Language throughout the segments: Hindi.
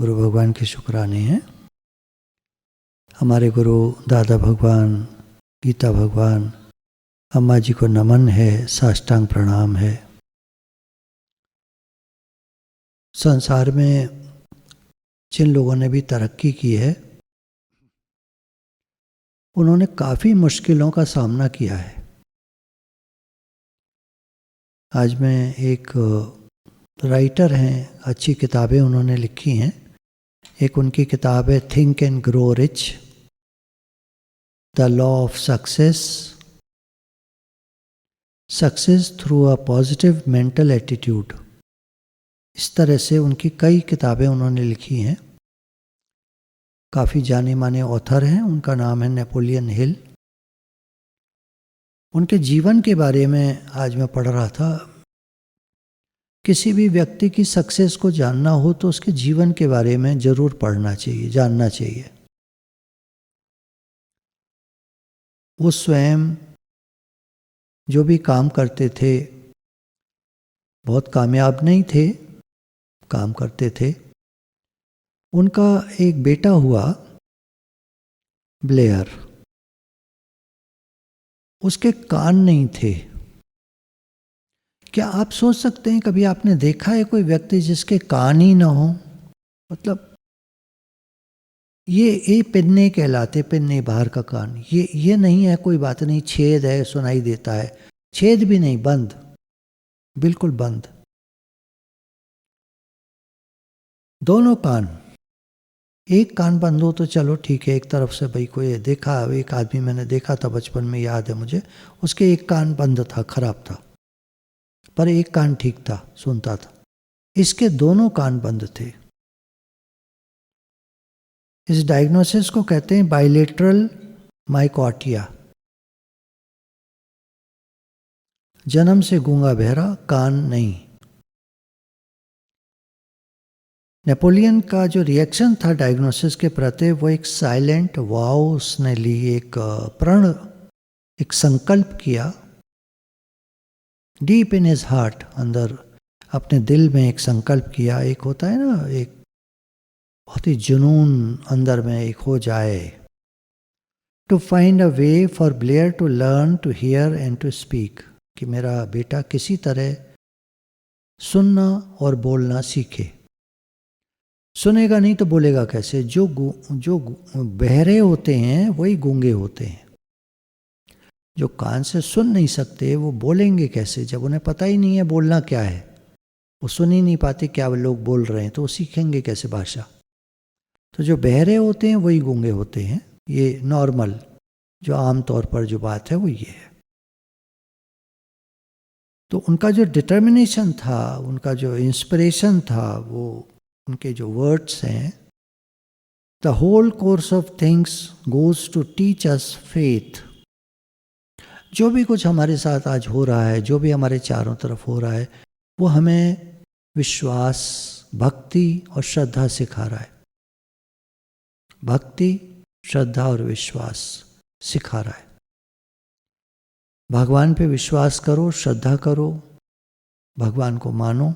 गुरु भगवान के शुक्राने हैं। हमारे गुरु दादा भगवान, गीता भगवान, अम्मा जी को नमन है, साष्टांग प्रणाम है। संसार में जिन लोगों ने भी तरक्की की है उन्होंने काफ़ी मुश्किलों का सामना किया है। आज मैं एक राइटर हैं, अच्छी किताबें उन्होंने लिखी हैं। एक उनकी किताब है think and grow rich, the law of success, success through a positive mental attitude. इस तरह से उनकी कई किताबें उन्होंने लिखी हैं। काफ़ी जाने माने ऑथर हैं। उनका नाम है नेपोलियन हिल। उनके जीवन के बारे में आज मैं पढ़ रहा था। किसी भी व्यक्ति की सक्सेस को जानना हो तो उसके जीवन के बारे में जरूर पढ़ना चाहिए, जानना चाहिए। वो स्वयं जो भी काम करते थे बहुत कामयाब नहीं थे, काम करते थे। उनका एक बेटा हुआ ब्लेयर, उसके कान नहीं थे। क्या आप सोच सकते हैं, कभी आपने देखा है कोई व्यक्ति जिसके कान ही ना हो? मतलब ये पिन्ने कहलाते, पिन्ने बाहर का कान। ये नहीं है, कोई बात नहीं, छेद है सुनाई देता है। छेद भी नहीं, बंद, बिल्कुल बंद, दोनों कान। एक कान बंद हो तो चलो ठीक है, एक तरफ से भाई कोई देखा, एक आदमी मैंने देखा था बचपन में, याद है मुझे, उसके एक कान बंद था, खराब था, पर एक कान ठीक था, सुनता था। इसके दोनों कान बंद थे। इस डायग्नोसिस को कहते हैं बाइलेटरल माइकोटिया, जन्म से गूंगा बहरा, कान नहीं। नेपोलियन का जो रिएक्शन था डायग्नोसिस के प्रति, वो एक साइलेंट वाव उसने ली, एक प्रण, एक संकल्प किया डीप इन हिज हार्ट, अंदर अपने दिल में एक संकल्प किया। एक होता है ना, एक बहुत ही जुनून अंदर में एक हो जाए, to find a way for Blair to learn to hear and to speak, कि मेरा बेटा किसी तरह सुनना और बोलना सीखे। सुनेगा नहीं तो बोलेगा कैसे? जो बहरे होते हैं वही गूंगे होते हैं। जो कान से सुन नहीं सकते वो बोलेंगे कैसे, जब उन्हें पता ही नहीं है बोलना क्या है? वो सुन ही नहीं पाते क्या लोग बोल रहे हैं, तो वो सीखेंगे कैसे भाषा? तो जो बहरे होते हैं वही गूंगे होते हैं। ये नॉर्मल, जो आम तौर पर जो बात है वो ये है। तो उनका जो डिटर्मिनेशन था, उनका जो इंस्पिरेशन था, वो उनके जो वर्ड्स हैं, the whole course of things goes to teach us faith. जो भी कुछ हमारे साथ आज हो रहा है, जो भी हमारे चारों तरफ हो रहा है, वो हमें विश्वास, भक्ति और श्रद्धा सिखा रहा है। भक्ति, श्रद्धा और विश्वास सिखा रहा है। भगवान पे विश्वास करो, श्रद्धा करो, भगवान को मानो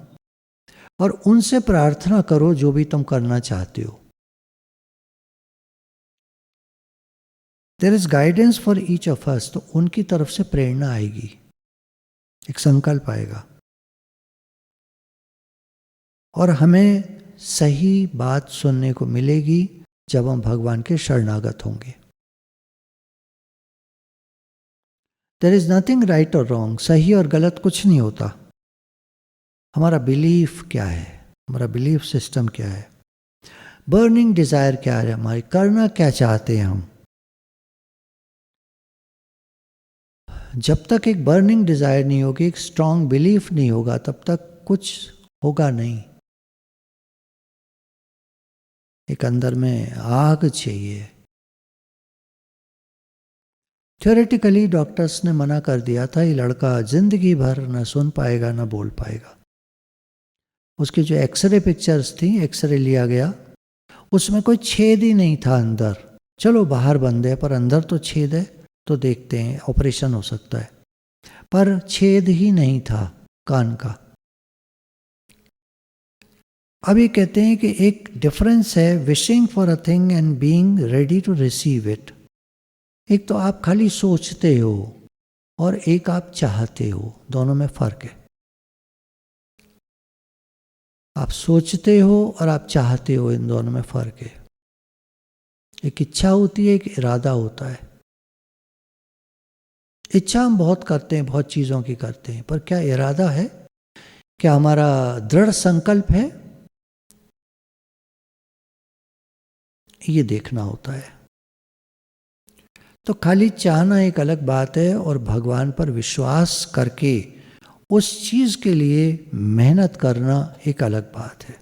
और उनसे प्रार्थना करो जो भी तुम करना चाहते हो। There is guidance for each of us, तो उनकी तरफ से प्रेरणा आएगी, एक संकल्प आएगा और हमें सही बात सुनने को मिलेगी जब हम भगवान के शरणागत होंगे। देयर इज नथिंग राइट और रॉन्ग, सही और गलत कुछ नहीं होता। हमारा बिलीफ क्या है, हमारा बिलीफ सिस्टम क्या है, बर्निंग डिजायर क्या है, हमारी करना क्या चाहते हैं हम। जब तक एक बर्निंग डिजायर नहीं होगी, एक स्ट्रांग बिलीफ नहीं होगा, तब तक कुछ होगा नहीं। एक अंदर में आग चाहिए। थ्योरेटिकली डॉक्टर्स ने मना कर दिया था, ये लड़का जिंदगी भर न सुन पाएगा न बोल पाएगा। उसकी जो एक्सरे पिक्चर्स थी, एक्सरे लिया गया, उसमें कोई छेद ही नहीं था अंदर। चलो बाहर बंद है पर अंदर तो छेद है, तो देखते हैं ऑपरेशन हो सकता है, पर छेद ही नहीं था कान का। अब ये कहते हैं कि एक डिफरेंस है wishing for a thing and being ready to receive it. एक तो आप खाली सोचते हो और एक आप चाहते हो, दोनों में फर्क है। आप सोचते हो और आप चाहते हो, इन दोनों में फर्क है। एक इच्छा होती है, एक इरादा होता है। इच्छा हम बहुत करते हैं, बहुत चीज़ों की करते हैं, पर क्या इरादा है? क्या हमारा दृढ़ संकल्प है? ये देखना होता है। तो खाली चाहना एक अलग बात है और भगवान पर विश्वास करके उस चीज के लिए मेहनत करना एक अलग बात है।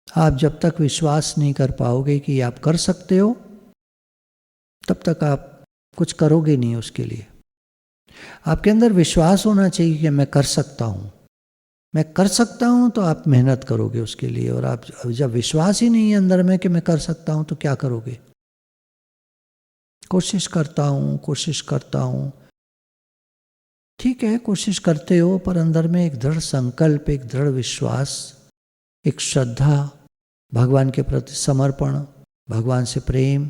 आप जब तक विश्वास नहीं कर पाओगे कि आप कर सकते हो, तब तक आप कुछ करोगे नहीं उसके लिए। आपके अंदर विश्वास होना चाहिए कि मैं कर सकता हूँ, मैं कर सकता हूँ, तो आप मेहनत करोगे उसके लिए। और आप जब विश्वास ही नहीं है अंदर में कि मैं कर सकता हूँ, तो क्या करोगे? कोशिश करता हूँ। ठीक है, कोशिश करते हो, पर अंदर में एक दृढ़ संकल्प, एक दृढ़ विश्वास, एक श्रद्धा, भगवान के प्रति समर्पण, भगवान से प्रेम,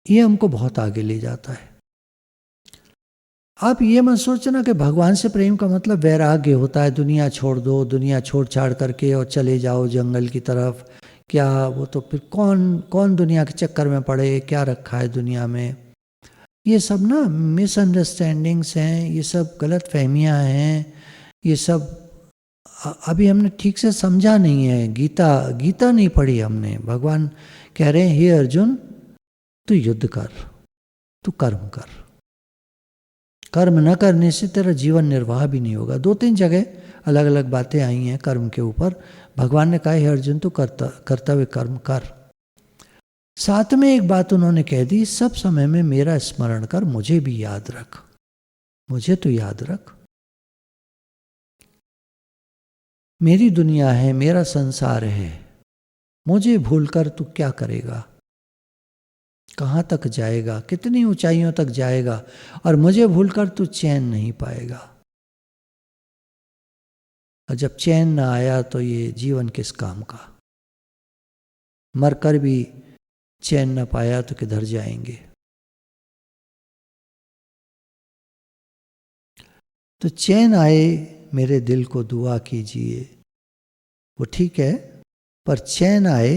ये हमको बहुत आगे ले जाता है। आप ये मत सोचना कि भगवान से प्रेम का मतलब वैराग्य होता है, दुनिया छोड़ दो, दुनिया छोड़ छाड़ करके और चले जाओ जंगल की तरफ। क्या वो तो फिर कौन दुनिया के चक्कर में पड़े, क्या रखा है दुनिया में? ये सब ना मिसअंडरस्टैंडिंग्स हैं, ये सब गलत फहमियाँ हैं, ये सब अभी हमने ठीक से समझा नहीं है। गीता नहीं पढ़ी हमने। भगवान कह रहे हैं, हे अर्जुन, तू युद्ध कर, तू कर्म कर। कर्म न करने से तेरा जीवन निर्वाह भी नहीं होगा। 2-3 जगह अलग अलग बातें आई हैं कर्म के ऊपर। भगवान ने कहा, हे अर्जुन, तू कर्तव्य कर्म कर। साथ में एक बात उन्होंने कह दी, सब समय में मेरा स्मरण कर, मुझे भी याद रख, मुझे तो याद रख। मेरी दुनिया है, मेरा संसार है, मुझे भूलकर तू क्या करेगा? कहाँ तक जाएगा? कितनी ऊंचाइयों तक जाएगा? और मुझे भूलकर तू चैन नहीं पाएगा। और जब चैन ना आया तो ये जीवन किस काम का? मरकर भी चैन न पाया तो किधर जाएंगे? तो चैन आए, मेरे दिल को दुआ कीजिए। वो ठीक है, पर चैन आए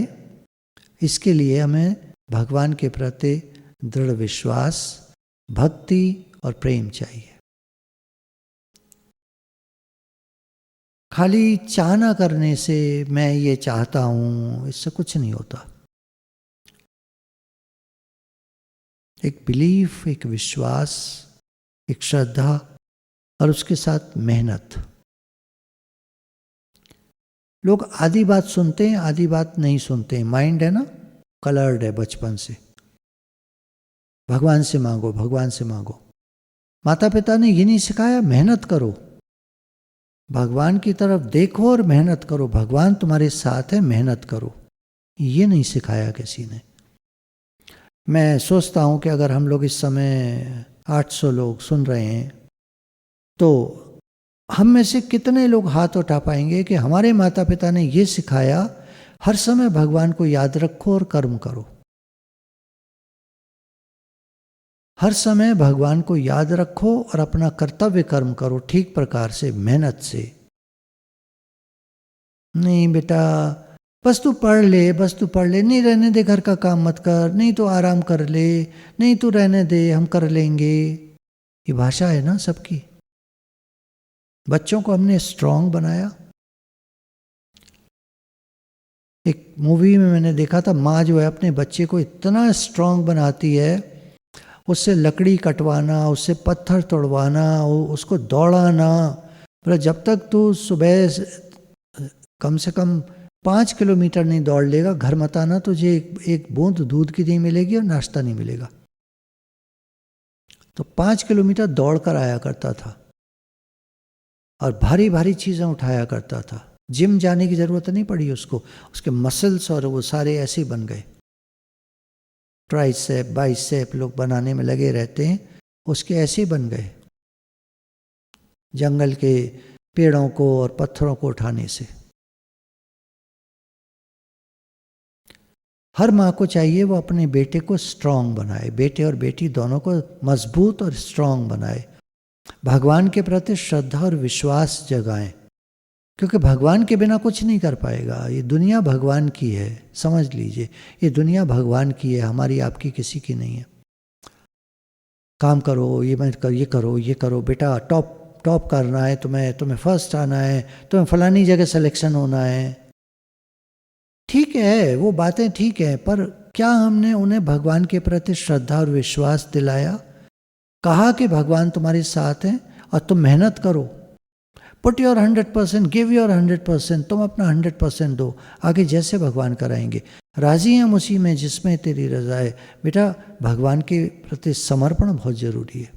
इसके लिए हमें भगवान के प्रति दृढ़ विश्वास, भक्ति और प्रेम चाहिए। खाली चाहना करने से, मैं ये चाहता हूं, इससे कुछ नहीं होता। एक बिलीफ, एक विश्वास, एक श्रद्धा और उसके साथ मेहनत। लोग आधी बात सुनते हैं, आधी बात नहीं सुनते हैं। माइंड है ना, कलर्ड है बचपन से। भगवान से मांगो, भगवान से मांगो। माता पिता ने ये नहीं सिखाया मेहनत करो, भगवान की तरफ देखो और मेहनत करो, भगवान तुम्हारे साथ है, मेहनत करो। ये नहीं सिखाया किसी ने। मैं सोचता हूँ कि अगर हम लोग इस समय 800 लोग सुन रहे हैं, तो हम में से कितने लोग हाथ उठा पाएंगे कि हमारे माता पिता ने ये सिखाया, हर समय भगवान को याद रखो और कर्म करो। हर समय भगवान को याद रखो और अपना कर्तव्य कर्म करो, ठीक प्रकार से, मेहनत से। नहीं बेटा, बस तू पढ़ ले, बस तू पढ़ ले, नहीं रहने दे, घर का काम मत कर, नहीं तो आराम कर ले, नहीं तू रहने दे, हम कर लेंगे। ये भाषा है ना सबकी। बच्चों को हमने स्ट्रांग बनाया। एक मूवी में मैंने देखा था, माँ जो है अपने बच्चे को इतना स्ट्रांग बनाती है, उससे लकड़ी कटवाना, उससे पत्थर तोड़वाना, उसको दौड़ाना। मतलब जब तक तू सुबह कम से कम 5 किलोमीटर नहीं दौड़ लेगा, घर मत आना, तुझे एक बूंद दूध की नहीं मिलेगी और नाश्ता नहीं मिलेगा। तो 5 किलोमीटर दौड़ कर आया करता था और भारी भारी चीज़ें उठाया करता था। जिम जाने की ज़रूरत नहीं पड़ी उसको, उसके मसल्स और वो सारे ऐसे ही बन गए। ट्राइसेप, बाइसेप लोग बनाने में लगे रहते हैं, उसके ऐसे ही बन गए, जंगल के पेड़ों को और पत्थरों को उठाने से। हर माँ को चाहिए वो अपने बेटे को स्ट्रांग बनाए, बेटे और बेटी दोनों को मजबूत और स्ट्रांग बनाए, भगवान के प्रति श्रद्धा और विश्वास जगाएं, क्योंकि भगवान के बिना कुछ नहीं कर पाएगा। ये दुनिया भगवान की है, समझ लीजिए, ये दुनिया भगवान की है, हमारी आपकी किसी की नहीं है। काम करो, ये करो बेटा, टॉप करना है तुम्हें फर्स्ट आना है, तुम्हें फलानी जगह सिलेक्शन होना है। ठीक है, वो बातें ठीक है, पर क्या हमने उन्हें भगवान के प्रति श्रद्धा और विश्वास दिलाया? कहा कि भगवान तुम्हारे साथ हैं और तुम मेहनत करो, पुट योर 100%, गिव योर 100%, तुम अपना 100% दो, आगे जैसे भगवान कराएंगे। राजी हैं हम उसी में जिसमें तेरी रजा है। बेटा, भगवान के प्रति समर्पण बहुत जरूरी है,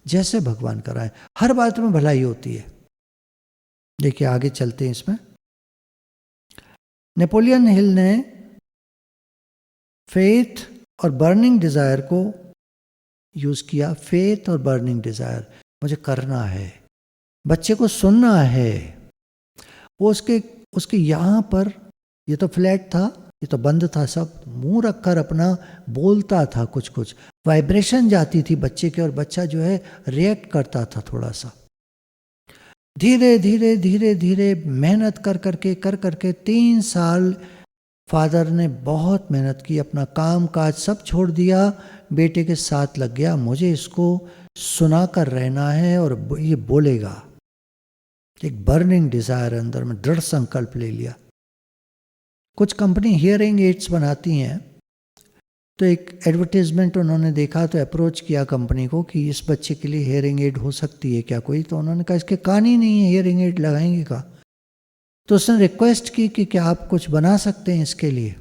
जैसे भगवान कराएं, हर बात में भलाई होती है। देखिए आगे चलते हैं इसमें। नेपोलियन हिल ने फेथ और बर्निंग डिजायर को यूज किया। फेथ और बर्निंग डिजायर, मुझे करना है, बच्चे को सुनना है। वो उसके यहाँ पर, ये तो फ्लैट था, ये तो बंद था, सब मुंह रखकर अपना बोलता था, कुछ वाइब्रेशन जाती थी बच्चे के, और बच्चा जो है रिएक्ट करता था थोड़ा सा। धीरे धीरे मेहनत कर करके 3 साल फादर ने बहुत मेहनत की, अपना काम काज सब छोड़ दिया, बेटे के साथ लग गया। मुझे इसको सुना कर रहना है और ये बोलेगा। एक बर्निंग डिजायर अंदर में, दृढ़ संकल्प ले लिया। कुछ कंपनी हियरिंग एड्स बनाती हैं, तो एक एडवर्टीजमेंट उन्होंने देखा तो अप्रोच किया कंपनी को कि इस बच्चे के लिए हियरिंग एड हो सकती है क्या कोई? तो उन्होंने कहा इसके कान ही नहीं है, हियरिंग एड लगाएंगे का? तो उसने रिक्वेस्ट की कि क्या आप कुछ बना सकते हैं इसके लिए?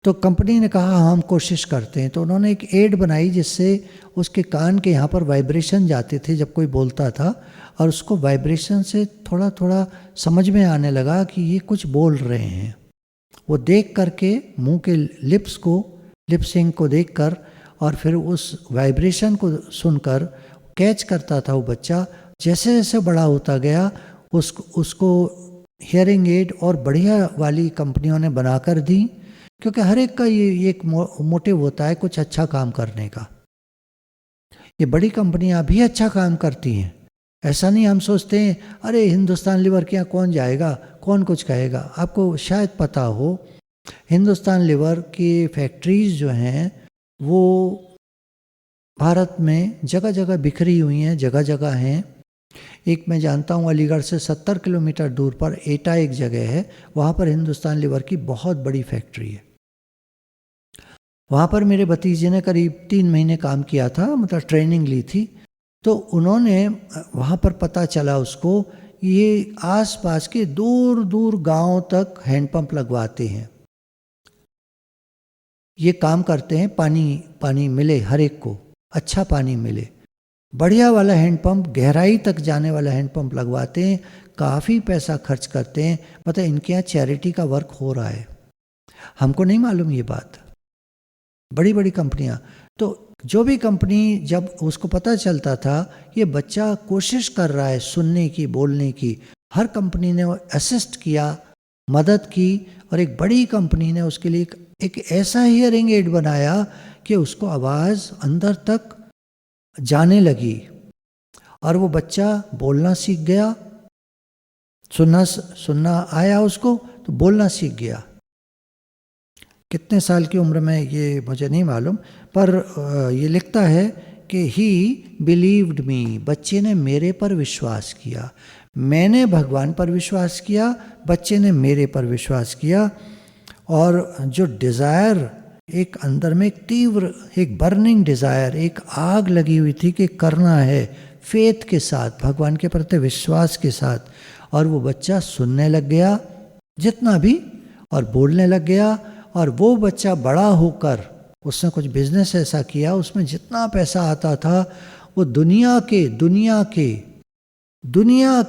तो कंपनी ने कहा हम कोशिश करते हैं। तो उन्होंने एक एड बनाई जिससे उसके कान के यहाँ पर वाइब्रेशन जाते थे जब कोई बोलता था, और उसको वाइब्रेशन से थोड़ा थोड़ा समझ में आने लगा कि ये कुछ बोल रहे हैं। वो देख करके मुंह के लिपसिंग को देखकर और फिर उस वाइब्रेशन को सुनकर कैच करता था वो बच्चा। जैसे जैसे बड़ा होता गया उसको हियरिंग एड और बढ़िया वाली कंपनियों ने बनाकर दी, क्योंकि हर एक का ये एक मोटिव होता है कुछ अच्छा काम करने का। ये बड़ी कंपनियां भी अच्छा काम करती हैं, ऐसा नहीं हम सोचते हैं अरे हिंदुस्तान लीवर के यहाँ कौन जाएगा, कौन कुछ कहेगा। आपको शायद पता हो हिंदुस्तान लीवर की फैक्ट्रीज जो हैं वो भारत में जगह जगह बिखरी हुई हैं, जगह जगह हैं। एक मैं जानता हूँ अलीगढ़ से 70 किलोमीटर दूर पर एटा एक जगह है, वहाँ पर हिंदुस्तान लीवर की बहुत बड़ी फैक्ट्री है। वहाँ पर मेरे भतीजे ने करीब 3 महीने काम किया था, मतलब ट्रेनिंग ली थी। तो उन्होंने वहाँ पर पता चला उसको, ये आसपास के दूर दूर गांव तक हैंडपंप लगवाते हैं। ये काम करते हैं पानी मिले, हर एक को अच्छा पानी मिले, बढ़िया वाला हैंडपंप, गहराई तक जाने वाला हैंडपंप लगवाते हैं, काफ़ी पैसा खर्च करते हैं। मतलब इनके यहाँ चैरिटी का वर्क हो रहा है, हमको नहीं मालूम ये बात। बड़ी बड़ी कंपनियाँ, तो जो भी कंपनी जब उसको पता चलता था ये बच्चा कोशिश कर रहा है सुनने की, बोलने की, हर कंपनी ने असिस्ट किया, मदद की, और एक बड़ी कंपनी ने उसके लिए एक ऐसा हियरिंग एड बनाया कि उसको आवाज़ अंदर तक जाने लगी और वो बच्चा बोलना सीख गया। सुनना आया उसको तो बोलना सीख गया। कितने साल की उम्र में ये मुझे नहीं मालूम, पर ये लिखता है कि ही बिलीव्ड मी, बच्चे ने मेरे पर विश्वास किया। मैंने भगवान पर विश्वास किया, बच्चे ने मेरे पर विश्वास किया। और जो डिज़ायर एक अंदर में एक तीव्र, एक बर्निंग डिज़ायर, एक आग लगी हुई थी कि करना है फेथ के साथ, भगवान के प्रति विश्वास के साथ, और वो बच्चा सुनने लग गया जितना भी और बोलने लग गया। और वो बच्चा बड़ा होकर उसने कुछ बिजनेस ऐसा किया, उसमें जितना पैसा आता था वो दुनिया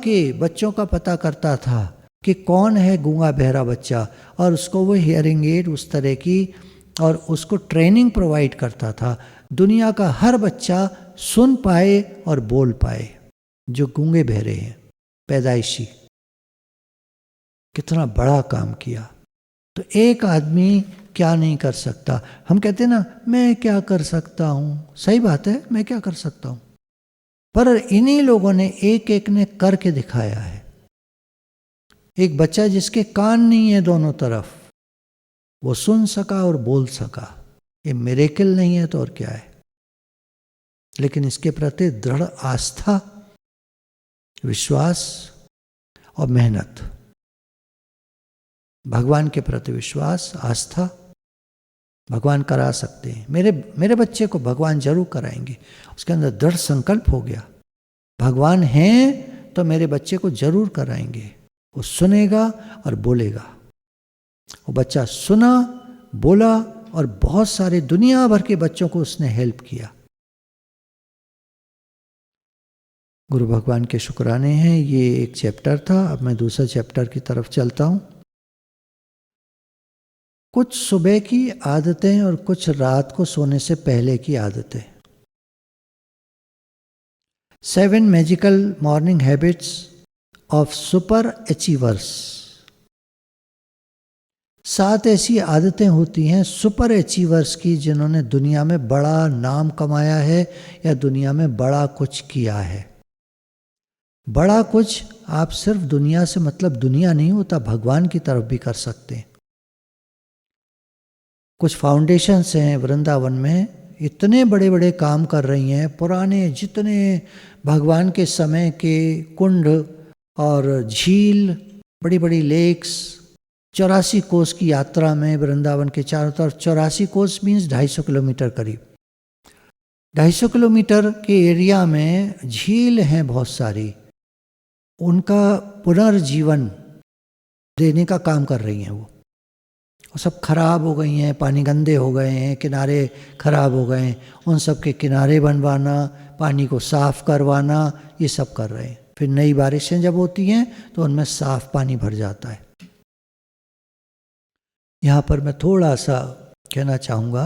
के बच्चों का पता करता था कि कौन है गूंगा बहरा बच्चा, और उसको वो हियरिंग एड उस तरह की, और उसको ट्रेनिंग प्रोवाइड करता था। दुनिया का हर बच्चा सुन पाए और बोल पाए जो गूंगे बहरे हैं, पैदाइशी। कितना बड़ा काम किया। तो एक आदमी क्या नहीं कर सकता। हम कहते हैं ना, मैं क्या कर सकता हूँ, सही बात है, मैं क्या कर सकता हूँ, पर इन्हीं लोगों ने एक एक ने करके दिखाया है। एक बच्चा जिसके कान नहीं है दोनों तरफ, वो सुन सका और बोल सका। ये मिरेकल नहीं है तो और क्या है। लेकिन इसके प्रति दृढ़ आस्था, विश्वास और मेहनत, भगवान के प्रति विश्वास, आस्था, भगवान करा सकते हैं। मेरे बच्चे को भगवान जरूर कराएंगे। उसके अंदर दृढ़ संकल्प हो गया, भगवान हैं तो मेरे बच्चे को जरूर कराएंगे। वो सुनेगा और बोलेगा। वो बच्चा सुना, बोला और बहुत सारे दुनिया भर के बच्चों को उसने हेल्प किया। गुरु भगवान के शुक्राने हैं। ये एक चैप्टर था। अब मैं दूसरे चैप्टर की तरफ चलता हूं। कुछ सुबह की आदतें और कुछ रात को सोने से पहले की आदतें। 7 magical morning habits of super achievers. 7 ऐसी आदतें होती हैं सुपर अचीवर्स की, जिन्होंने दुनिया में बड़ा नाम कमाया है या दुनिया में बड़ा कुछ किया है। बड़ा कुछ आप सिर्फ दुनिया से मतलब दुनिया नहीं होता, भगवान की तरफ भी कर सकते हैं। कुछ फाउंडेशंस हैं वृंदावन में, इतने बड़े बड़े काम कर रही हैं। पुराने जितने भगवान के समय के कुंड और झील, बड़ी बड़ी लेक्स, 84 कोस की यात्रा में वृंदावन के चारों तरफ। 84 कोस मीन्स 250 किलोमीटर करीब। 250 किलोमीटर के एरिया में झील हैं बहुत सारी, उनका पुनर्जीवन देने का काम कर रही हैं वो। और सब खराब हो गई हैं, पानी गंदे हो गए हैं, किनारे खराब हो गए हैं, उन सब के किनारे बनवाना, पानी को साफ करवाना, ये सब कर रहे हैं। फिर नई बारिशें जब होती हैं तो उनमें साफ पानी भर जाता है। यहाँ पर मैं थोड़ा सा कहना चाहूँगा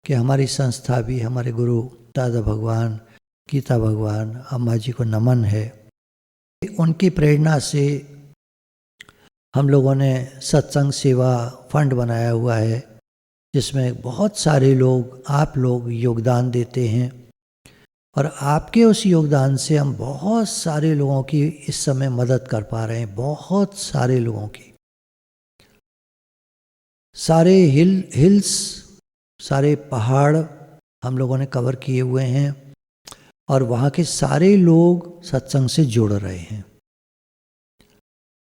कि हमारी संस्था भी, हमारे गुरु दादा भगवान, गीता भगवान, अम्मा जी को नमन है। उनकी प्रेरणा से हम लोगों ने सत्संग सेवा फंड बनाया हुआ है, जिसमें बहुत सारे लोग, आप लोग योगदान देते हैं। और आपके उस योगदान से हम बहुत सारे लोगों की इस समय मदद कर पा रहे हैं, बहुत सारे लोगों की। सारे हिल्स, सारे पहाड़ हम लोगों ने कवर किए हुए हैं और वहाँ के सारे लोग सत्संग से जुड़ रहे हैं।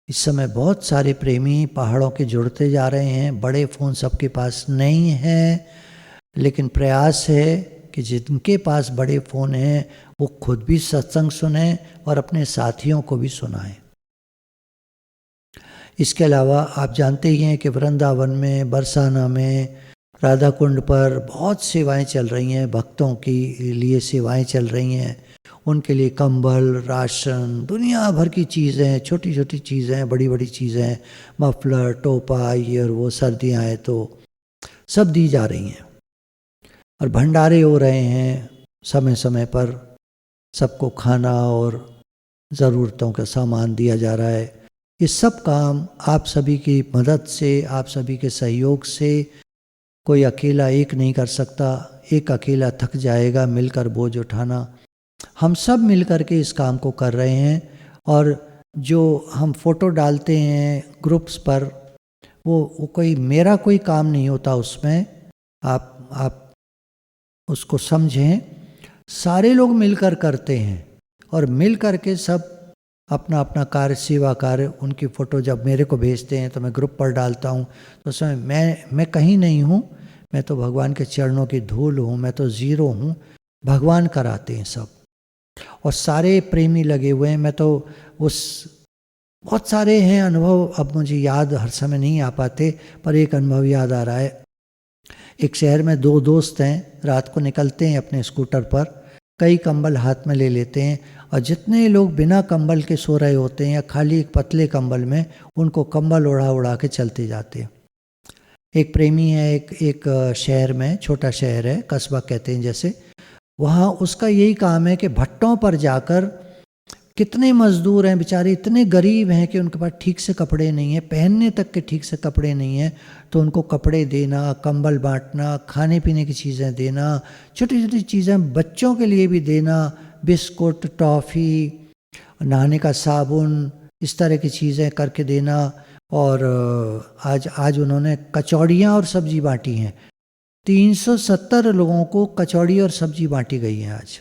इस समय बहुत सारे प्रेमी पहाड़ों के जुड़ते जा रहे हैं। बड़े फ़ोन सबके पास नहीं हैं, लेकिन प्रयास है कि जिनके पास बड़े फ़ोन हैं वो खुद भी सत्संग सुनें और अपने साथियों को भी सुनाएं। इसके अलावा आप जानते ही हैं कि वृंदावन में, बरसाना में, राधा कुंड पर बहुत सेवाएं चल रही हैं। भक्तों के लिए सेवाएं चल रही हैं। उनके लिए कंबल, राशन, दुनिया भर की चीज़ें, छोटी छोटी चीज़ें, बड़ी बड़ी चीज़ें, मफलर, टोपा, ये और वो, सर्दियाँ हैं तो सब दी जा रही हैं। और भंडारे हो रहे हैं समय समय पर, सबको खाना और ज़रूरतों का सामान दिया जा रहा है। ये सब काम आप सभी की मदद से, आप सभी के सहयोग से, कोई अकेला एक नहीं कर सकता। एक अकेला थक जाएगा मिलकर बोझ उठाना। हम सब मिलकर के इस काम को कर रहे हैं। और जो हम फोटो डालते हैं ग्रुप्स पर, वो कोई मेरा कोई काम नहीं होता उसमें। आप उसको समझें, सारे लोग मिलकर करते हैं और मिल कर के सब अपना अपना कार्य, सेवा कार्य, उनकी फ़ोटो जब मेरे को भेजते हैं तो मैं ग्रुप पर डालता हूँ। तो उसमें मैं कहीं नहीं हूँ, मैं तो भगवान के चरणों की धूल हूँ, मैं तो ज़ीरो हूँ। भगवान कराते हैं सब और सारे प्रेमी लगे हुए हैं। मैं तो उस बहुत सारे हैं अनुभव, अब मुझे याद हर समय नहीं आ पाते, पर एक अनुभव याद आ रहा है। एक शहर में 2 दोस्त हैं, रात को निकलते हैं अपने स्कूटर पर, कई कंबल हाथ में ले लेते हैं और जितने लोग बिना कंबल के सो रहे होते हैं या खाली एक पतले कंबल में, उनको कंबल उड़ा उड़ा के चलते जाते हैं। एक प्रेमी है एक शहर में, छोटा शहर है, कस्बा कहते हैं जैसे, वहाँ उसका यही काम है कि भट्टों पर जाकर कितने मजदूर हैं बेचारे, इतने गरीब हैं कि उनके पास ठीक से कपड़े नहीं हैं, पहनने तक के ठीक से कपड़े नहीं हैं, तो उनको कपड़े देना, कंबल बांटना, खाने पीने की चीज़ें देना, छोटी छोटी चीज़ें बच्चों के लिए भी देना, बिस्कुट, टॉफ़ी, नहाने का साबुन, इस तरह की चीज़ें करके देना। और आज आज उन्होंने कचौड़ियाँ और सब्जी बांटी हैं। 370 लोगों को कचौड़ी और सब्जी बांटी गई है आज।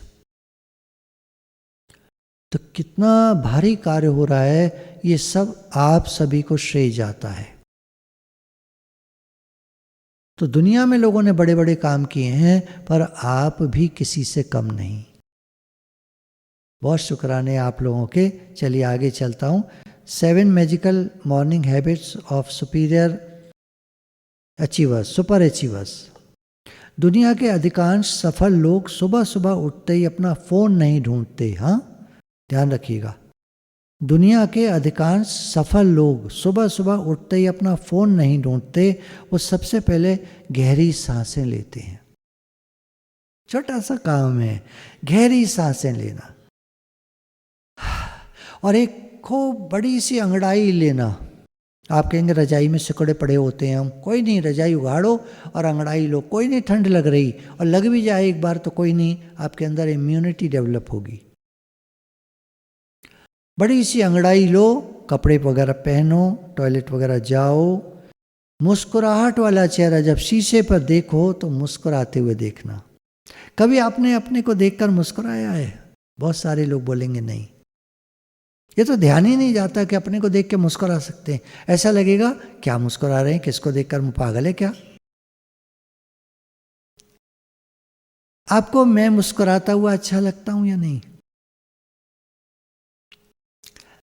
तो कितना भारी कार्य हो रहा है, ये सब आप सभी को श्रेय जाता है। तो दुनिया में लोगों ने बड़े बड़े काम किए हैं, पर आप भी किसी से कम नहीं। बहुत शुक्राने आप लोगों के। चलिए आगे चलता हूँ। 7 magical morning habits of superior achievers, super achievers. दुनिया के अधिकांश सफल लोग सुबह सुबह उठते ही अपना फ़ोन नहीं ढूंढते। हाँ, ध्यान रखिएगा। दुनिया के अधिकांश सफल लोग सुबह सुबह उठते ही अपना फ़ोन नहीं ढूंढते, वो सबसे पहले गहरी सांसें लेते हैं। छोटा सा काम है, गहरी सांसें लेना और एक खूब बड़ी सी अंगड़ाई लेना। आप कहेंगे रजाई में सिकुड़े पड़े होते हैं हम। कोई नहीं, रजाई उगाड़ो और अंगड़ाई लो। कोई नहीं, ठंड लग रही और लग भी जाए एक बार तो कोई नहीं, आपके अंदर इम्यूनिटी डेवलप होगी। बड़ी सी अंगड़ाई लो, कपड़े वगैरह पहनो, टॉयलेट वगैरह जाओ। मुस्कुराहट वाला चेहरा जब शीशे पर देखो तो मुस्कुराते हुए देखना। कभी आपने अपने को देखकर मुस्कुराया है? बहुत सारे लोग बोलेंगे नहीं। ये तो ध्यान ही नहीं जाता कि अपने को देख के मुस्कुरा सकते हैं। ऐसा लगेगा क्या मुस्कुरा रहे हैं, किसको देखकर पागल है क्या? आपको मैं मुस्कुराता हुआ अच्छा लगता हूं या नहीं?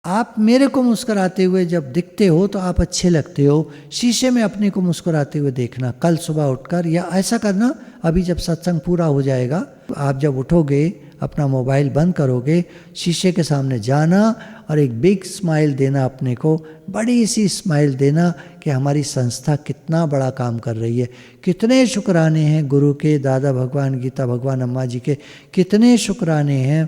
आप मेरे को मुस्कुराते हुए जब दिखते हो तो आप अच्छे लगते हो। शीशे में अपने को मुस्कुराते हुए देखना कल सुबह उठकर, या ऐसा करना अभी जब सत्संग पूरा हो जाएगा तो आप जब उठोगे अपना मोबाइल बंद करोगे, शीशे के सामने जाना और एक बिग स्माइल देना अपने को, बड़ी सी स्माइल देना कि हमारी संस्था कितना बड़ा काम कर रही है। कितने शुक्राने हैं गुरु के, दादा भगवान, गीता भगवान, अम्मा जी के कितने शुक्राने हैं,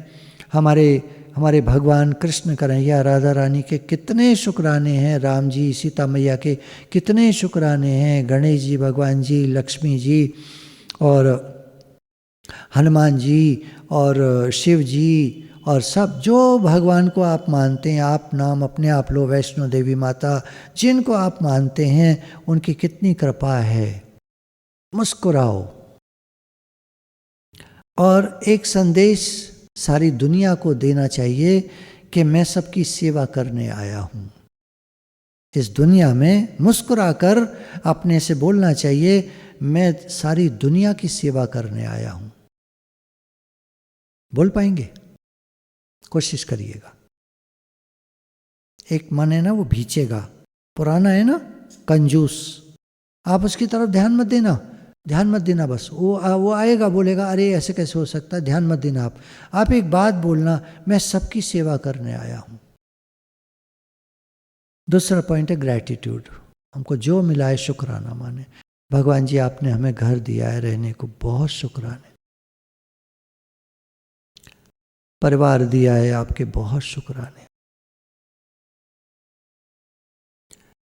हमारे भगवान कृष्ण कन्हैया राधा रानी के कितने शुक्राने हैं, राम जी सीता मैया के कितने शुक्राने हैं, गणेश जी, भगवान जी, लक्ष्मी जी और हनुमान जी और शिव जी और सब जो भगवान को आप मानते हैं। आप नाम अपने आप लो, वैष्णो देवी माता, जिनको आप मानते हैं उनकी कितनी कृपा है। मुस्कुराओ और एक संदेश सारी दुनिया को देना चाहिए कि मैं सबकी सेवा करने आया हूँ। इस दुनिया में मुस्कुराकर अपने से बोलना चाहिए, मैं सारी दुनिया की सेवा करने आया हूँ। बोल पाएंगे? कोशिश करिएगा। एक मन है ना वो भीचेगा, पुराना है ना कंजूस, आप उसकी तरफ ध्यान मत देना बस। वो आएगा बोलेगा अरे ऐसे कैसे हो सकता है, ध्यान मत देना। आप एक बात बोलना, मैं सबकी सेवा करने आया हूँ। दूसरा पॉइंट है ग्रैटिट्यूड। हमको जो मिला है शुक्राना माने। भगवान जी आपने हमें घर दिया है रहने को, बहुत शुक्राने। परिवार दिया है आपके, बहुत शुक्राने।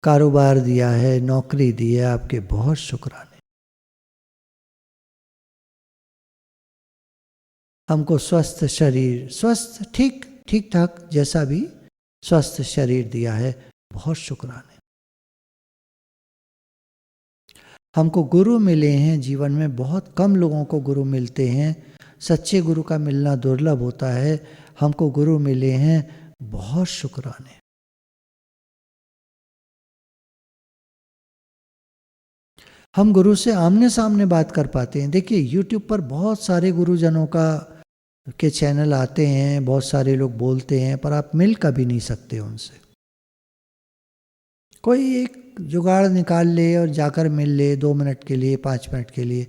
कारोबार दिया है, नौकरी दी है आपके, बहुत शुक्राने। हमको स्वस्थ शरीर, स्वस्थ ठीक ठाक जैसा भी स्वस्थ शरीर दिया है, बहुत शुक्राने। हमको गुरु मिले हैं जीवन में, बहुत कम लोगों को गुरु मिलते हैं। सच्चे गुरु का मिलना दुर्लभ होता है। हमको गुरु मिले हैं, बहुत शुक्राने। हम गुरु से आमने सामने बात कर पाते हैं। देखिए यूट्यूब पर बहुत सारे गुरुजनों के चैनल आते हैं, बहुत सारे लोग बोलते हैं, पर आप मिल कभी नहीं सकते उनसे। कोई एक जुगाड़ निकाल ले और जाकर मिल ले, 2 मिनट के लिए, 5 मिनट के लिए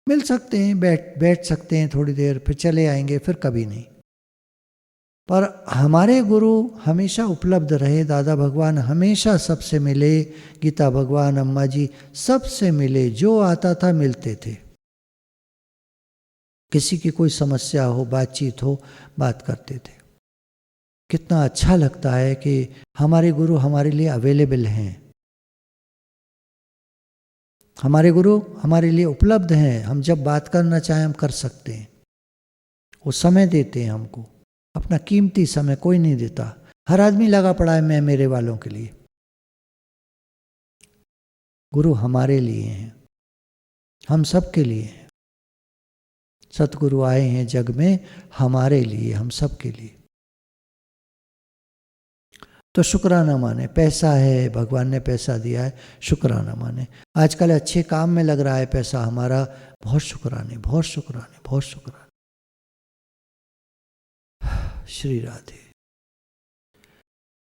मिल सकते हैं, बैठ सकते हैं थोड़ी देर, फिर चले आएंगे, फिर कभी नहीं। पर हमारे गुरु हमेशा उपलब्ध रहे। दादा भगवान हमेशा सबसे मिले, गीता भगवान, अम्मा जी सबसे मिले, जो आता था मिलते थे। किसी की कोई समस्या हो, बातचीत हो, बात करते थे। कितना अच्छा लगता है कि हमारे गुरु हमारे लिए अवेलेबल हैं, हमारे गुरु हमारे लिए उपलब्ध हैं। हम जब बात करना चाहें हम कर सकते हैं। वो समय देते हैं हमको, अपना कीमती समय कोई नहीं देता। हर आदमी लगा पड़ा है मैं मेरे वालों के लिए। गुरु हमारे लिए हैं, हम सब के लिए हैं। सतगुरु आए हैं जग में हमारे लिए, हम सब के लिए। तो शुक्राना माने। पैसा है, भगवान ने पैसा दिया है, शुक्राना माने। आजकल अच्छे काम में लग रहा है पैसा हमारा, बहुत शुक्राने, बहुत शुक्राने, बहुत शुक्राने। श्री राधे।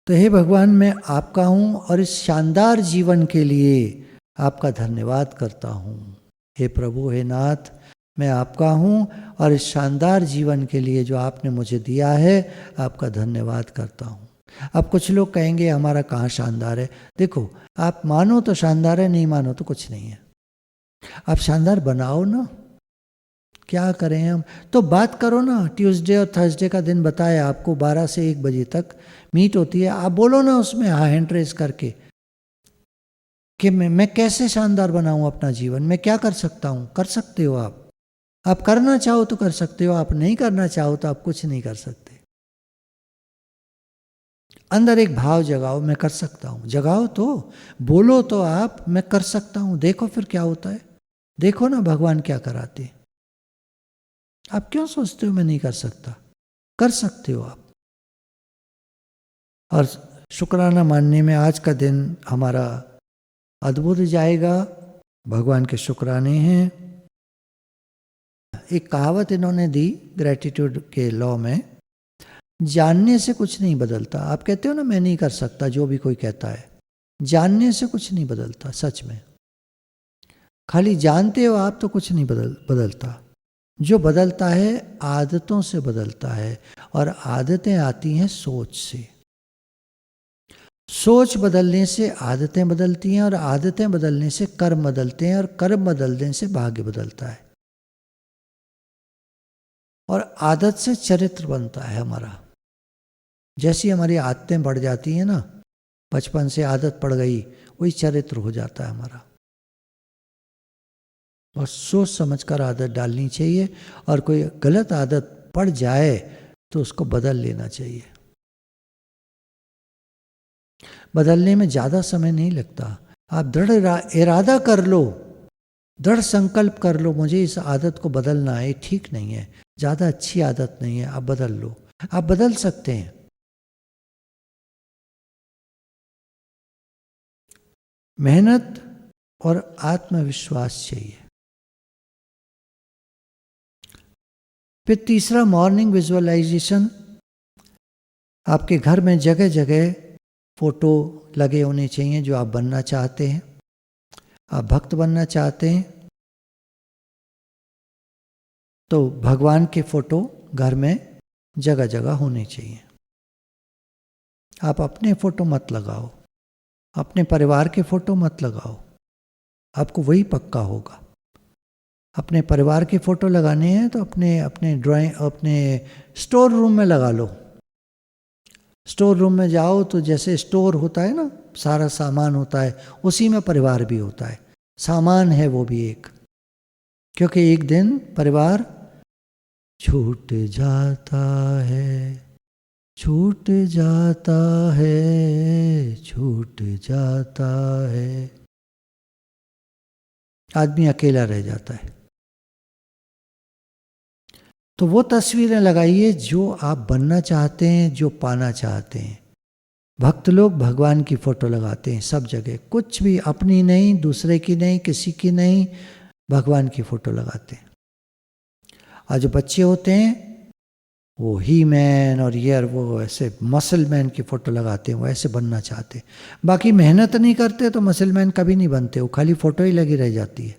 तो हे भगवान, मैं आपका हूं और इस शानदार जीवन के लिए आपका धन्यवाद करता हूं। हे प्रभु, हे नाथ, मैं आपका हूं और इस शानदार जीवन के लिए जो आपने मुझे दिया है आपका धन्यवाद करता हूं। अब कुछ लोग कहेंगे हमारा कहाँ शानदार है। देखो, आप मानो तो शानदार है, नहीं मानो तो कुछ नहीं है। आप शानदार बनाओ ना, क्या करें हम। तो बात करो ना, ट्यूसडे और थर्सडे का दिन बताया आपको, 12 से 1 बजे तक मीट होती है। आप बोलो ना उसमें हैंड रेस करके कि मैं कैसे शानदार बनाऊं अपना जीवन, मैं क्या कर सकता हूं। कर सकते हो आप करना चाहो तो कर सकते हो, आप नहीं करना चाहो तो आप कुछ नहीं कर सकते। अंदर एक भाव जगाओ, मैं कर सकता हूं। जगाओ तो, बोलो तो आप, मैं कर सकता हूं। देखो फिर क्या होता है। देखो ना भगवान क्या कराते। आप क्यों सोचते हो मैं नहीं कर सकता, कर सकते हो आप। और शुक्राना मानने में आज का दिन हमारा अद्भुत जाएगा। भगवान के शुक्राने हैं। एक कहावत इन्होंने दी ग्रेटिट्यूड के लॉ में, जानने से कुछ नहीं बदलता। आप कहते हो ना मैं नहीं कर सकता, जो भी कोई कहता है, जानने से कुछ नहीं बदलता। सच में खाली जानते हो आप तो कुछ नहीं बदलता। जो बदलता है आदतों से बदलता है, और आदतें आती हैं सोच से। सोच बदलने से आदतें बदलती हैं, और आदतें बदलने से कर्म बदलते हैं, और कर्म बदलने से भाग्य बदलता है। और आदत से चरित्र बनता है हमारा। जैसी हमारी आदतें बढ़ जाती हैं ना, बचपन से आदत पड़ गई, वही चरित्र हो जाता है हमारा। और सोच समझकर आदत डालनी चाहिए, और कोई गलत आदत पड़ जाए तो उसको बदल लेना चाहिए। बदलने में ज़्यादा समय नहीं लगता। आप दृढ़ इरादा कर लो, दृढ़ संकल्प कर लो, मुझे इस आदत को बदलना है, ठीक नहीं है, ज़्यादा अच्छी आदत नहीं है, आप बदल लो। आप बदल सकते हैं। मेहनत और आत्मविश्वास चाहिए। फिर तीसरा, मॉर्निंग विजुअलाइजेशन। आपके घर में जगह जगह फोटो लगे होने चाहिए जो आप बनना चाहते हैं। आप भक्त बनना चाहते हैं तो भगवान के फोटो घर में जगह जगह होने चाहिए। आप अपने फोटो मत लगाओ, अपने परिवार के फोटो मत लगाओ, आपको वही पक्का होगा। अपने परिवार के फोटो लगाने हैं तो अपने अपने ड्राइंग अपने स्टोर रूम में लगा लो। स्टोर रूम में जाओ तो जैसे स्टोर होता है ना, सारा सामान होता है, उसी में परिवार भी होता है। सामान है वो भी एक, क्योंकि एक दिन परिवार छूट जाता है, छूट जाता है, छूट जाता है। आदमी अकेला रह जाता है। तो वो तस्वीरें लगाइए जो आप बनना चाहते हैं, जो पाना चाहते हैं। भक्त लोग भगवान की फोटो लगाते हैं सब जगह, कुछ भी अपनी नहीं, दूसरे की नहीं, किसी की नहीं, भगवान की फोटो लगाते हैं। और जो बच्चे होते हैं वो ही मैन और ये वो ऐसे मसल मैन की फोटो लगाते हैं, वो ऐसे बनना चाहते हैं। बाकी मेहनत नहीं करते तो मसल मैन कभी नहीं बनते, वो खाली फोटो ही लगी रह जाती है,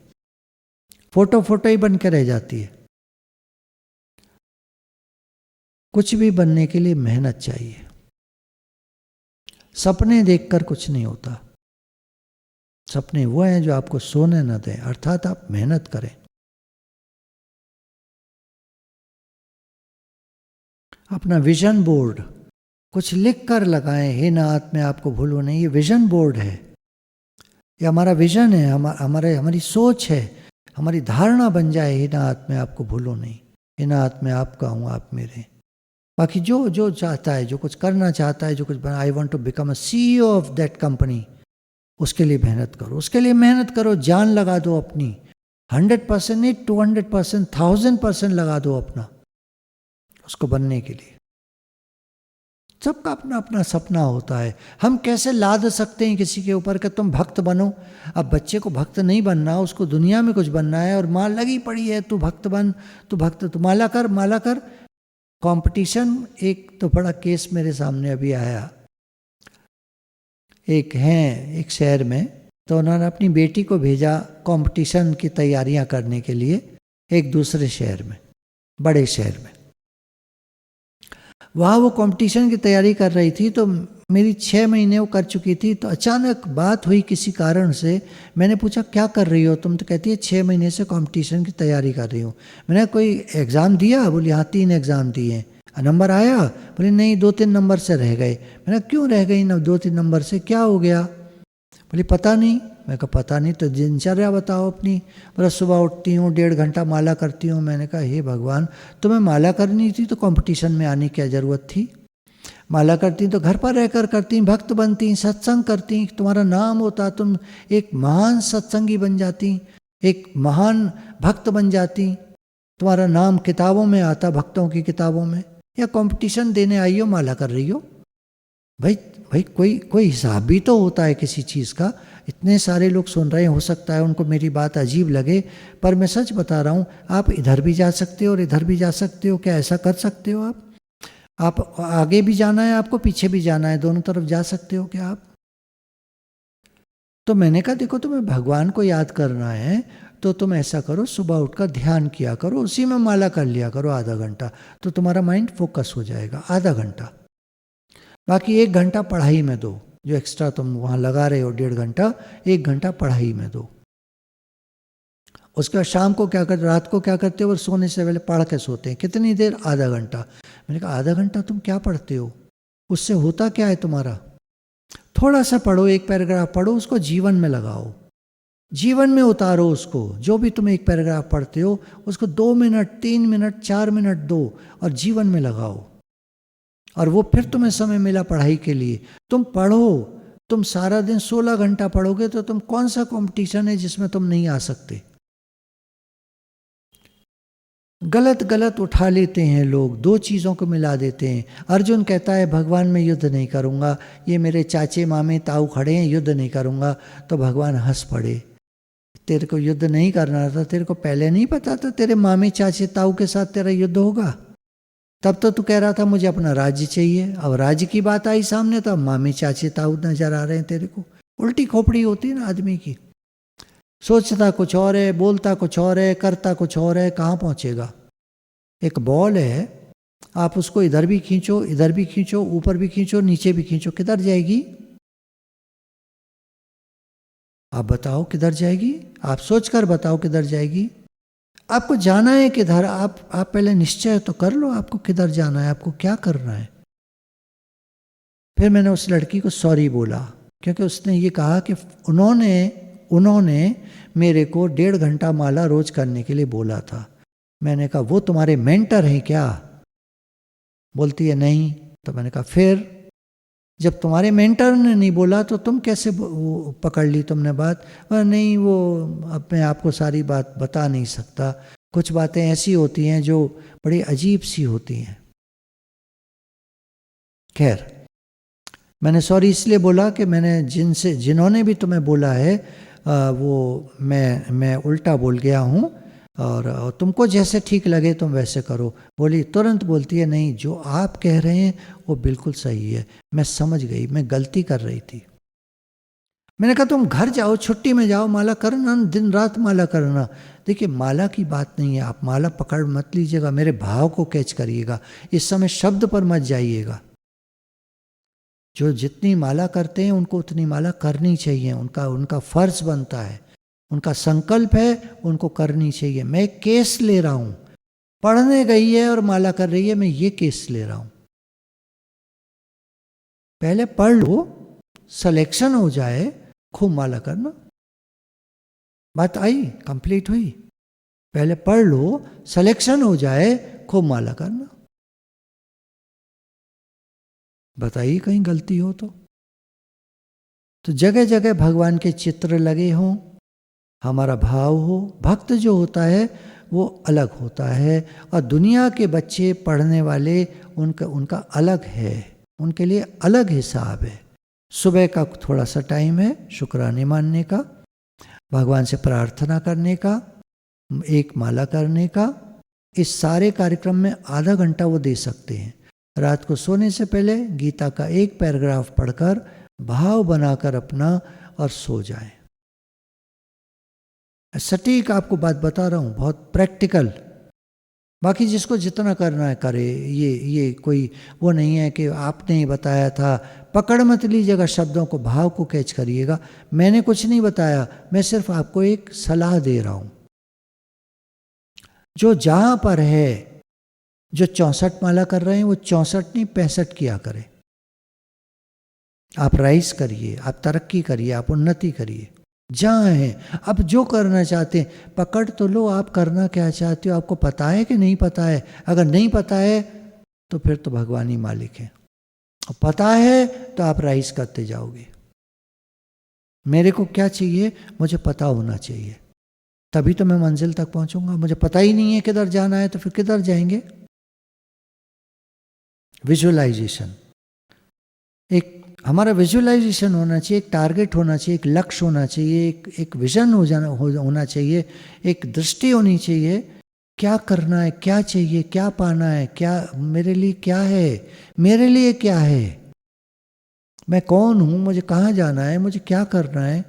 फोटो ही बन के रह जाती है। कुछ भी बनने के लिए मेहनत चाहिए। सपने देखकर कुछ नहीं होता। सपने वो हैं जो आपको सोने न दें, अर्थात आप मेहनत करें। अपना विजन बोर्ड कुछ लिख कर लगाएं, हे नाथ मैं आपको भूलूं नहीं। ये विजन बोर्ड है, ये हमारा विजन है, हमारी सोच है, हमारी धारणा बन जाए, हे नाथ मैं आपको भूलूं नहीं, हे नाथ मैं आपका हूँ, आप मेरे। बाकी जो जो चाहता है, जो कुछ करना चाहता है, जो कुछ I want to become a CEO of that company, उसके लिए मेहनत करो, उसके लिए मेहनत करो, जान लगा दो अपनी, 100% नहीं 200%, 1000% लगा दो अपना उसको बनने के लिए। सबका अपना अपना सपना होता है। हम कैसे लाद सकते हैं किसी के ऊपर कि तुम भक्त बनो? अब बच्चे को भक्त नहीं बनना, उसको दुनिया में कुछ बनना है, और माँ लगी पड़ी है तू भक्त बन, तू भक्त, तू माला कर, माला कर। कंपटीशन, एक तो बड़ा केस मेरे सामने अभी आया। एक शहर में, तो उन्होंने अपनी बेटी को भेजा कंपटीशन की तैयारियां करने के लिए एक दूसरे शहर में, बड़े शहर में। वहाँ वो कंपटीशन की तैयारी कर रही थी, तो मेरी 6 महीने वो कर चुकी थी। तो अचानक बात हुई किसी कारण से, मैंने पूछा क्या कर रही हो तुम? तो कहती है 6 महीने से कंपटीशन की तैयारी कर रही हूँ। मैंने कोई एग्ज़ाम दिया? बोली हाँ 3 एग्ज़ाम दिए। नंबर आया? बोले नहीं 2-3 नंबर से रह गए। मैंने क्यों रह गई ना 2-3 नंबर से, क्या हो गया? बोली पता नहीं। मैं कहा पता नहीं तो दिनचर्या बताओ अपनी। बोला सुबह उठती हूँ, 1.5 घंटा माला करती हूँ। मैंने कहा हे भगवान, तुम्हें माला करनी थी तो कंपटीशन में आने की क्या ज़रूरत थी? माला करती तो घर पर रहकर करती, भक्त बनती, सत्संग करती, तुम्हारा नाम होता, तुम एक महान सत्संगी बन जाती, एक महान भक्त बन जाती, तुम्हारा नाम किताबों में आता, भक्तों की किताबों में। या कंपटीशन देने आई हो, माला कर रही हो? भाई भाई कोई हिसाब भी तो होता है किसी चीज़ का। इतने सारे लोग सुन रहे हैं, हो सकता है उनको मेरी बात अजीब लगे, पर मैं सच बता रहा हूँ, आप इधर भी जा सकते हो और इधर भी जा सकते हो। क्या ऐसा कर सकते हो आप आगे भी जाना है, आपको पीछे भी जाना है, दोनों तरफ जा सकते हो क्या आप? तो मैंने कहा देखो, तुम्हें भगवान को याद करना है तो तुम ऐसा करो, सुबह उठकर ध्यान किया करो, उसी में माला कर लिया करो आधा घंटा, तो तुम्हारा माइंड फोकस हो जाएगा आधा घंटा। बाकी 1 घंटा पढ़ाई में दो, जो एक्स्ट्रा तुम वहाँ लगा रहे हो 1.5 घंटा, 1 घंटा पढ़ाई में दो। उसके बाद शाम को क्या करते, रात को क्या करते हो? और सोने से पहले पढ़ के सोते हैं। कितनी देर? आधा घंटा। मैंने कहा आधा घंटा तुम क्या पढ़ते हो? उससे होता क्या है तुम्हारा? थोड़ा सा पढ़ो, 1 पैराग्राफ पढ़ो, उसको जीवन में लगाओ, जीवन में उतारो उसको। जो भी तुम 1 पैराग्राफ पढ़ते हो उसको 2 मिनट, 3 मिनट, 4 मिनट दो और जीवन में लगाओ। और वो फिर तुम्हें समय मिला पढ़ाई के लिए, तुम पढ़ो। तुम सारा दिन 16 घंटा पढ़ोगे तो तुम कौन सा कंपटीशन है जिसमें तुम नहीं आ सकते? गलत गलत उठा लेते हैं लोग, 2 चीज़ों को मिला देते हैं। अर्जुन कहता है भगवान मैं युद्ध नहीं करूँगा, ये मेरे चाचे मामे ताऊ खड़े हैं, युद्ध नहीं करूँगा। तो भगवान हंस पड़े, तेरे को युद्ध नहीं करना था, तेरे को पहले नहीं पता था तेरे मामे चाचे ताऊ के साथ तेरा युद्ध होगा? तब तो तू कह रहा था मुझे अपना राज्य चाहिए। अब राज्य की बात आई सामने तो मामे चाचे ताऊ नजर आ रहे हैं तेरे को। उल्टी खोपड़ी होती है ना आदमी की, सोचता कुछ और है, बोलता कुछ और है, करता कुछ और है, कहाँ पहुँचेगा? एक बॉल है, आप उसको इधर भी खींचो, इधर भी खींचो, ऊपर भी खींचो, नीचे भी खींचो, किधर जाएगी? आप बताओ किधर जाएगी? आप सोचकर बताओ किधर जाएगी? आपको जाना है किधर? आप पहले निश्चय तो कर लो, आपको किधर जाना है, आपको क्या करना है। फिर मैंने उस लड़की को सॉरी बोला, क्योंकि उसने ये कहा कि उन्होंने मेरे को 1.5 घंटा माला रोज करने के लिए बोला था। मैंने कहा वो तुम्हारे मेंटर हैं क्या? बोलती है नहीं। तो मैंने कहा फिर जब तुम्हारे मेंटर ने नहीं बोला तो तुम कैसे पकड़ ली तुमने बात? नहीं वो अब मैं आपको सारी बात बता नहीं सकता, कुछ बातें ऐसी होती हैं जो बड़ी अजीब सी होती हैं। खैर, मैंने सॉरी इसलिए बोला कि मैंने जिन्होंने भी तुम्हें बोला है वो मैं उल्टा बोल गया हूँ, और तुमको जैसे ठीक लगे तुम वैसे करो। बोली, तुरंत बोलती है नहीं, जो आप कह रहे हैं वो बिल्कुल सही है, मैं समझ गई, मैं गलती कर रही थी। मैंने कहा तुम घर जाओ, छुट्टी में जाओ, माला करना, दिन रात माला करना। देखिए माला की बात नहीं है, आप माला पकड़ मत लीजिएगा, मेरे भाव को कैच करिएगा, इस समय शब्द पर मत जाइएगा। जो जितनी माला करते हैं उनको उतनी माला करनी चाहिए, उनका फर्ज बनता है, उनका संकल्प है, उनको करनी चाहिए। मैं केस ले रहा हूँ, पढ़ने गई है और माला कर रही है, मैं ये केस ले रहा हूँ। पहले पढ़ लो, सिलेक्शन हो जाए, खूब माला करना। बात आई, कंप्लीट हुई। पहले पढ़ लो, सिलेक्शन हो जाए, खूब माला करना। बताइए कहीं गलती हो तो जगह जगह भगवान के चित्र लगे हों, हमारा भाव हो। भक्त जो होता है वो अलग होता है, और दुनिया के बच्चे पढ़ने वाले उनका अलग है, उनके लिए अलग हिसाब है। सुबह का थोड़ा सा टाइम है शुक्राने मानने का, भगवान से प्रार्थना करने का, एक माला करने का। इस सारे कार्यक्रम में आधा घंटा वो दे सकते हैं। रात को सोने से पहले गीता का एक पैराग्राफ पढ़कर भाव बनाकर अपना और सो जाए। सटीक आपको बात बता रहा हूँ, बहुत प्रैक्टिकल। बाकी जिसको जितना करना है करे, ये कोई वो नहीं है कि आपने ही बताया था। पकड़ मत लीजिएगा शब्दों को, भाव को कैच करिएगा। मैंने कुछ नहीं बताया, मैं सिर्फ आपको एक सलाह दे रहा हूँ। जो जहाँ पर है, जो 64 माला कर रहे हैं वो 64 नहीं 65 किया करें। आप राइज करिए, आप तरक्की करिए, आप उन्नति करिए जहाँ हैं। अब जो करना चाहते हैं पकड़ तो लो, आप करना क्या चाहते हो, आपको पता है कि नहीं पता है। अगर नहीं पता है तो फिर तो भगवान ही मालिक है, और पता है तो आप राइज करते जाओगे। मेरे को क्या चाहिए, मुझे पता होना चाहिए, तभी तो मैं मंजिल तक पहुंचूंगा। मुझे पता ही नहीं है किधर जाना है तो फिर किधर जाएंगे। विजुअलाइजेशन, एक हमारा विजुअलाइजेशन होना चाहिए, एक टारगेट होना चाहिए, एक लक्ष्य होना चाहिए, एक विजन होना चाहिए, एक दृष्टि होनी चाहिए। क्या करना है, क्या चाहिए, क्या पाना है, क्या मेरे लिए क्या है, मेरे लिए क्या है, मैं कौन हूं, मुझे कहाँ जाना है, मुझे क्या करना है।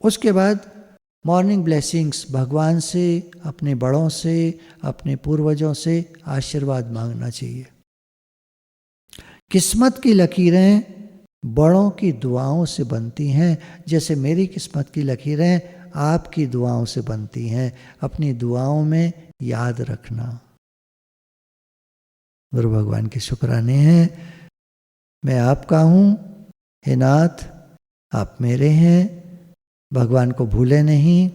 उसके बाद मॉर्निंग ब्लेसिंग्स, भगवान से, अपने बड़ों से, अपने पूर्वजों से आशीर्वाद मांगना चाहिए। किस्मत की लकीरें बड़ों की दुआओं से बनती हैं, जैसे मेरी किस्मत की लकीरें आपकी दुआओं से बनती हैं। अपनी दुआओं में याद रखना। गुरु भगवान के शुक्राने हैं। मैं आपका हूँ, हे नाथ आप मेरे हैं। भगवान को भूलें नहीं,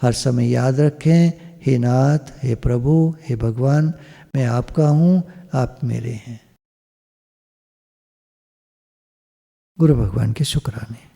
हर समय याद रखें, हे नाथ, हे प्रभु, हे भगवान, मैं आपका हूँ, आप मेरे हैं। गुरु भगवान के शुक्राने।